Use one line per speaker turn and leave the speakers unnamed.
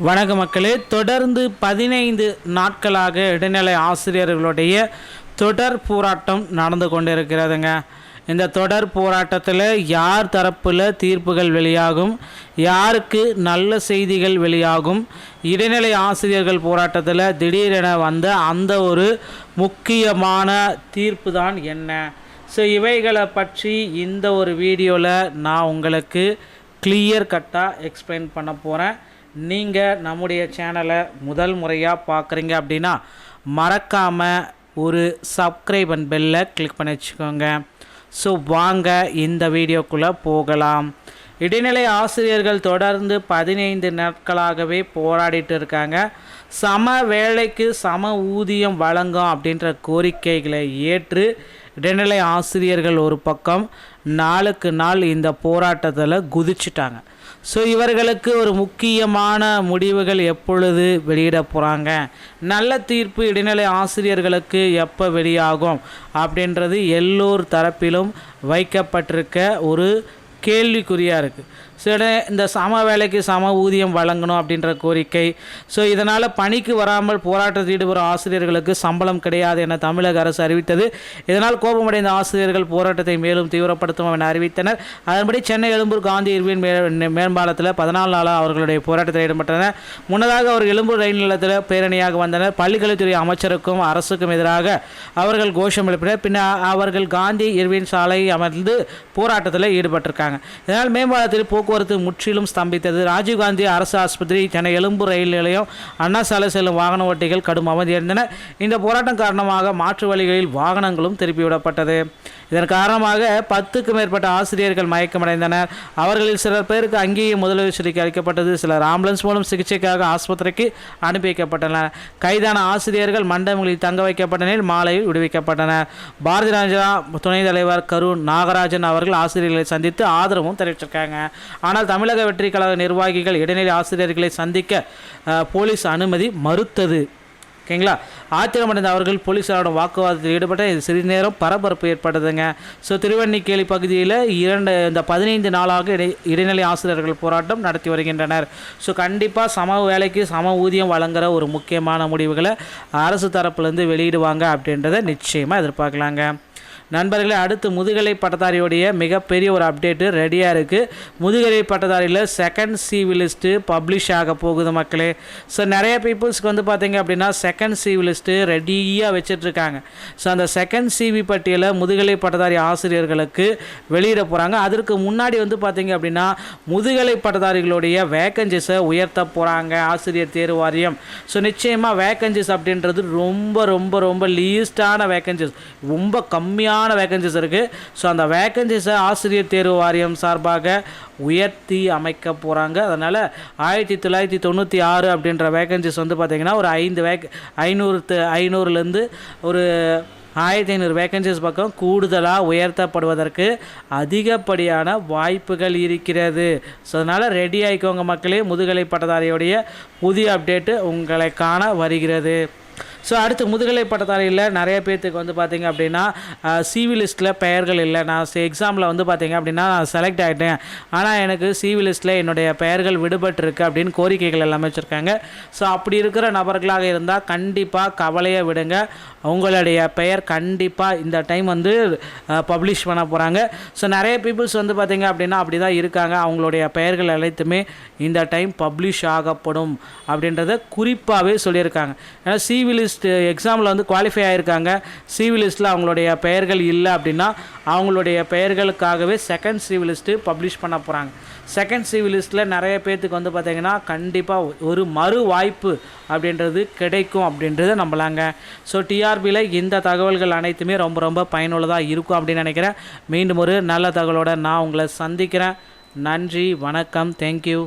வணக்க மக்களே, தொடர்ந்து 15 நாட்களாக இடைநிலை ஆசிரியர்களுடைய தொடர் போராட்டம் நடந்து கொண்டிருக்கிறதுங்க. இந்த தொடர் போராட்டத்தில் யார் தரப்பில் தீர்ப்புகள் வெளியாகும், யாருக்கு நல்ல செய்திகள் வெளியாகும், இடைநிலை ஆசிரியர்கள் போராட்டத்தில் திடீரென வந்த அந்த ஒரு முக்கியமான தீர்ப்பு தான் என்ன? ஸோ இவைகளை பற்றி இந்த ஒரு வீடியோவில் நான் உங்களுக்கு கிளியர் கட்டாக எக்ஸ்பிளைன் பண்ண போகிறேன். நீங்கள் நம்முடைய சேனலை முதல் முறையாக பார்க்குறீங்க அப்படின்னா மறக்காமல் ஒரு சப்ஸ்கிரைப் அண்ட் பெல்லை கிளிக் பண்ணி வச்சுக்கோங்க. ஸோ வாங்க இந்த வீடியோக்குள்ளே போகலாம். இடைநிலை ஆசிரியர்கள் தொடர்ந்து 15 நாட்களாகவே போராடிட்டு இருக்காங்க. சம வேலைக்கு சம ஊதியம் வழங்கும் அப்படின்ற கோரிக்கைகளை ஏற்று இடைநிலை ஆசிரியர்கள் ஒரு பக்கம் நாளுக்கு நாள் இந்த போராட்டத்தில் குதிச்சிட்டாங்க. ஸோ இவர்களுக்கு ஒரு முக்கியமான முடிவுகள் எப்பொழுது வெளியிட போகிறாங்க, நல்ல தீர்ப்பு இடைநிலை ஆசிரியர்களுக்கு எப்போ வெளியாகும் அப்படின்றது எல்லோர் தரப்பிலும் வைக்கப்பட்டிருக்க ஒரு கேள்விக்குறியாக இருக்குது. ஸோ இந்த சம வேலைக்கு சம ஊதியம் வழங்கணும் அப்படின்ற கோரிக்கை. ஸோ இதனால் பணிக்கு வராமல் போராட்டத்தில் ஈடுபடும் ஆசிரியர்களுக்கு சம்பளம் கிடையாது என தமிழக அரசு அறிவித்தது. இதனால் கோபமடைந்த ஆசிரியர்கள் போராட்டத்தை மேலும் தீவிரப்படுத்தும் என அறிவித்தனர். அதன்படி சென்னை எழும்பூர் காந்தி இர்வின் மேம்பாலத்தில் 14 நாளாக அவர்களுடைய போராட்டத்தில் ஈடுபட்டனர். முன்னதாக அவர் எழும்பூர் ரயில் நிலையத்தில் பேரணியாக வந்தனர். பள்ளிக்கல்வித்துறை அமைச்சருக்கும் அரசுக்கும் எதிராக அவர்கள் கோஷம் எழுப்பினர். பின்னர் அவர்கள் காந்தி இர்வின் சாலை அமர்ந்து போராட்டத்தில் ஈடுபட்டிருக்காங்க. இதனால் மேம்பாலத்தில் போக்குவரத்து முற்றிலும் ஸ்தம்பித்தது. ராஜீவ்காந்தி அரசு ஆஸ்பத்திரி, சென்னை எழும்பூர் ரயில் நிலையம், அண்ணா சாலை செல்லும் வாகன ஓட்டிகள் கடும் அவதியடைந்தனர். இந்த போராட்டம் காரணமாக மாற்று வழிகளில் வாகனங்களும் திருப்பிவிடப்பட்டது. இதன் காரணமாக 10க்கும் மேற்பட்ட ஆசிரியர்கள் மயக்கமடைந்தனர். அவர்களில் சிலர் பேருக்கு அங்கேயே முதலுதவி சிகிச்சை அளிக்கப்பட்டது. சிலர் ஆம்புலன்ஸ் மூலம் சிகிச்சைக்காக ஆஸ்பத்திரிக்கு அனுப்பி வைக்கப்பட்டனர். கைதான ஆசிரியர்கள் மண்டபங்களில் தங்க வைக்கப்பட்ட நிலையில் மாலையில் விடுவிக்கப்பட்டனர். பாரதிய ஜனதா துணைத் தலைவர் கரூர் நாகராஜன் அவர்கள் ஆசிரியர்களை சந்தித்து ஆதரவும் தெரிவிச்சிருக்காங்க. ஆனால் தமிழக வெற்றி கழக நிர்வாகிகள் இடைநிலை ஆசிரியர்களை சந்திக்க போலீஸ் அனுமதி மறுத்தது. ஓகேங்களா? ஆத்திரமடைந்த அவர்கள் போலீஸாரோட வாக்குவாதத்தில் ஈடுபட்ட இது சிறிது நேரம் பரபரப்பு ஏற்பட்டதுங்க. ஸோ திருவண்ணிக்கேலி பகுதியில் இந்த 15 நாளாக இடைநிலை ஆசிரியர்கள் போராட்டம் நடத்தி வருகின்றனர். ஸோ கண்டிப்பாக சம வேலைக்கு சம ஊதியம் வழங்குகிற ஒரு முக்கியமான முடிவுகளை அரசு தரப்புலேருந்து வெளியிடுவாங்க அப்படின்றத நிச்சயமாக எதிர்பார்க்கலாங்க. நண்பர்களே, அடுத்து முதுகலை பட்டதாரியோடைய மிகப்பெரிய ஒரு அப்டேட்டு ரெடியாக இருக்குது. முதுகலை பட்டதாரியில் செகண்ட் சிவி லிஸ்ட்டு பப்ளிஷ் ஆக போகுது மக்களே. ஸோ நிறைய பீப்புள்ஸ்க்கு வந்து பார்த்திங்க அப்படின்னா செகண்ட் சிவி லிஸ்ட்டு ரெடியாக வச்சிட்ருக்காங்க. ஸோ அந்த செகண்ட் சிவி பட்டியலை முதுகலை பட்டதாரி ஆசிரியர்களுக்கு வெளியிட போகிறாங்க. அதற்கு முன்னாடி வந்து பார்த்திங்க அப்படின்னா முதுகலை பட்டதாரிகளுடைய வேக்கன்சிஸை உயர்த்த போகிறாங்க ஆசிரியர் தேர்வு வாரியம். ஸோ நிச்சயமாக வேக்கன்சிஸ் அப்படின்றது ரொம்ப ரொம்ப ரொம்ப லீஸ்டான வேக்கன்சிஸ், ரொம்ப கம்மியான வேகன்சிஸ் இருக்குது. ஸோ அந்த வேகன்சிஸை ஆசிரியர் தேர்வு வாரியம் சார்பாக உயர்த்தி அமைக்க போகிறாங்க. அதனால் 1996 அப்படின்ற வேகன்சிஸ் வந்து பார்த்திங்கன்னா ஒரு 500லேருந்து ஒரு 1500 வேகன்சிஸ் பக்கம் கூடுதலாக உயர்த்தப்படுவதற்கு அதிகப்படியான வாய்ப்புகள் இருக்கிறது. ஸோ அதனால் ரெடி ஆகிக்கோங்க மக்களே. முதுகலை பட்டதாரியோடைய புதிய அப்டேட்டு உங்களை காண வருகிறது. ஸோ அடுத்து முதுகலை பட்டதாரியில் நிறைய பேர்த்துக்கு வந்து பார்த்திங்க அப்படின்னா சிவி லிஸ்ட்டில் பெயர்கள் இல்லை. நான் எக்ஸாமில் வந்து பார்த்திங்க அப்படின்னா நான் செலக்ட் ஆகிட்டேன், ஆனால் எனக்கு சிவி லிஸ்ட்டில் என்னுடைய பெயர்கள் விடுபட்டிருக்கு அப்படின்னு கோரிக்கைகள் எல்லாமே வச்சுருக்காங்க. ஸோ அப்படி இருக்கிற நபர்களாக இருந்தால் கண்டிப்பாக கவலையை விடுங்க. உங்களுடைய பெயர் கண்டிப்பாக இந்த டைம் வந்து பப்ளிஷ் பண்ண போகிறாங்க. ஸோ நிறைய பீப்புள்ஸ் வந்து பார்த்திங்க அப்படின்னா அப்படி தான் இருக்காங்க. அவங்களுடைய பெயர்கள் அனைத்துமே இந்த டைம் பப்ளிஷ் ஆகப்படும் அப்படின்றத குறிப்பாகவே சொல்லியிருக்காங்க. ஏன்னா சிவி லிஸ்ட் எக்ஸாமில் வந்து குவாலிஃபை ஆகியிருக்காங்க, சிவி லிஸ்ட்டில் அவங்களுடைய பெயர்கள் இல்லை அப்படின்னா அவங்களுடைய பெயர்களுக்காகவே செகண்ட் சிவி லிஸ்ட்டு பப்ளிஷ் பண்ண போகிறாங்க. செகண்ட் சிவி லிஸ்ட்டில் நிறைய பேர்த்துக்கு வந்து பார்த்திங்கன்னா கண்டிப்பாக ஒரு மறு வாய்ப்பு அப்படின்றது கிடைக்கும் அப்படின்றத நம்பலாங்க. ஸோ டிஆர்பியில் இந்த தகவல்கள் அனைத்துமே ரொம்ப ரொம்ப பயனுள்ளதாக இருக்கும் அப்படின்னு நினைக்கிறேன். மீண்டும் ஒரு நல்ல தகவலோடு நான் உங்களை சந்திக்கிறேன். நன்றி, வணக்கம், தேங்க்யூ.